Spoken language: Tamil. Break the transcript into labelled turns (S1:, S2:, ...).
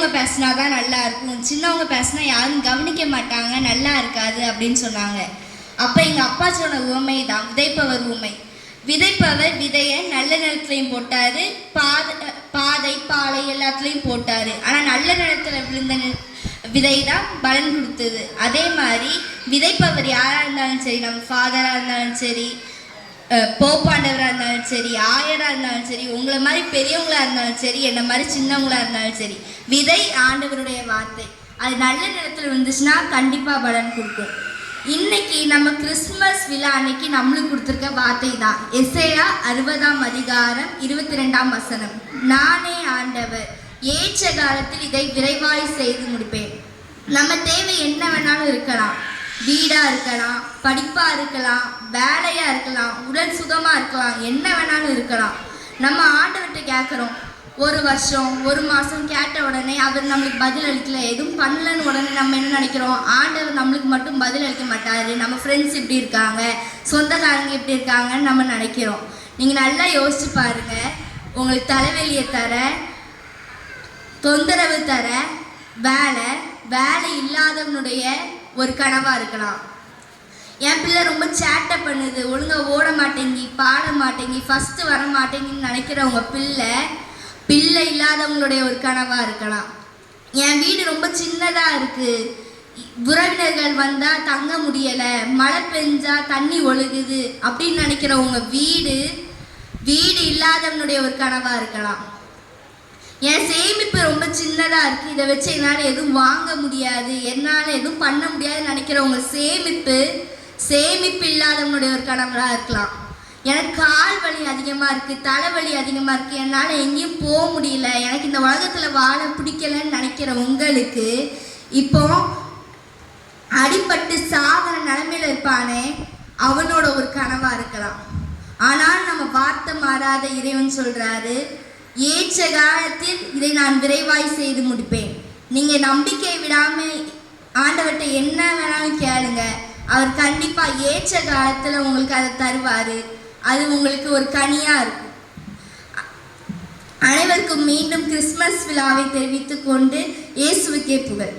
S1: பெரியவங்க பேசினா தான் நல்லா இருக்கும், சின்னவங்க பேசினா யாரும் கவனிக்க மாட்டாங்க, நல்லா இருக்காது அப்படின்னு சொன்னாங்க. அப்போ எங்கள் அப்பா சொன்ன உவமை தான் விதைப்பவர் உவமை. விதைப்பவர் விதையை நல்ல நிலத்துலையும் போட்டார், பாதை பாலை எல்லாத்துலேயும் போட்டார். ஆனால் நல்ல நிலத்தில் விழுந்த விதை தான் பலன் கொடுத்தது. அதே மாதிரி விதைப்பவர் யாராக இருந்தாலும் சரி, நம்ம ஃபாதராக இருந்தாலும் சரி, போப்பாண்டவராக இருந்தாலும் சரி, ஆயராக இருந்தாலும் சரி, உங்களை மாதிரி பெரியவங்களாக இருந்தாலும் சரி, என்ன மாதிரி சின்னவங்களாக இருந்தாலும் சரி, விதை ஆண்டவருடைய வார்த்தை. அது நல்ல நேரத்தில் விழுந்துச்சுன்னா கண்டிப்பாக பலன் கொடுக்கும். இன்னைக்கு நம்ம கிறிஸ்துமஸ் விழா அன்னைக்கு நம்மளுக்கு கொடுத்துருக்க வார்த்தை தான் எசேயா 60:22. நானே ஆண்டவர், ஏற்ற காலத்தில் இதை விரைவாய் செய்து முடிப்பேன். நம்ம தேவை என்ன வேணாலும் இருக்கலாம். வீடாக இருக்கலாம், படிப்பாக இருக்கலாம், வேலையாக இருக்கலாம், உடல் சுகமாக இருக்கலாம், என்ன வேணாலும் இருக்கலாம். நம்ம ஆண்டவர்கிட்ட கேட்குறோம். ஒரு வருஷம் ஒரு மாதம் கேட்ட உடனே அவர் நம்மளுக்கு பதில் அளிக்கல, எதுவும் பண்ணலன்னு உடனே நம்ம என்ன நினைக்கிறோம், ஆண்டவர் நம்மளுக்கு மட்டும் பதில் அளிக்க மாட்டார், நம்ம ஃப்ரெண்ட்ஸ் இப்படி இருக்காங்க, சொந்தக்காரங்க இப்படி இருக்காங்கன்னு நம்ம நினைக்கிறோம். நீங்கள் நல்லா யோசிச்சு பாருங்கள். உங்களுக்கு தலைவலியை தர, தொந்தரவு தர வேலை இல்லாதவனுடைய ஒரு கனவாக இருக்கலாம். என் பிள்ளை ரொம்ப சேட்டை பண்ணுது, ஒழுங்காக ஓட மாட்டேங்கி, பாட மாட்டேங்கி, ஃபஸ்ட்டு வர மாட்டேங்கின்னு நினைக்கிறவங்க பிள்ளை இல்லாதவங்களுடைய ஒரு கனவாக இருக்கலாம். என் வீடு ரொம்ப சின்னதாக இருக்குது, உறவினர்கள் வந்தால் தங்க முடியலை, மழை பெஞ்சா தண்ணி ஒழுகுது அப்படின்னு நினைக்கிறவங்க வீடு இல்லாதவனுடைய ஒரு கனவாக இருக்கலாம். என் சேமிப்பு ரொம்ப சின்னதாக இருக்குது, இதை வச்சு என்னால் எதுவும் வாங்க முடியாது, என்னால் எதுவும் பண்ண முடியாதுன்னு நினைக்கிறவங்க சேமிப்பு இல்லாதவங்களுடைய ஒரு கனவாக இருக்கலாம். எனக்கு கால் வலி அதிகமாக இருக்குது, தலைவலி அதிகமாக இருக்குது, என்னால் எங்கேயும் போக முடியல, எனக்கு இந்த உலகத்தில் வாழ பிடிக்கலன்னு நினைக்கிற உங்களுக்கு இப்போ அடிபட்டு சாதன நிலைமையில் இருப்பானே அவனோட ஒரு கனவாக இருக்கலாம். ஆனால் நம்ம வார்த்தை மாறாத இறைவன் சொல்கிறாரு, ஏற்ற காலத்தில் இதை நான் விரைவாய் செய்து முடிப்பேன். நீங்கள் நம்பிக்கை விடாமல் ஆண்டவர்கிட்ட என்ன வேணாலும் கேளுங்க, அவர் கண்டிப்பாக ஏற்ற காலத்தில் உங்களுக்கு அதை தருவார். அது உங்களுக்கு ஒரு கனியாக இருக்கும். அனைவருக்கும் மீண்டும் கிறிஸ்மஸ் விழாவை தெரிவித்துக் கொண்டு இயேசுவுக்கே புகழ்.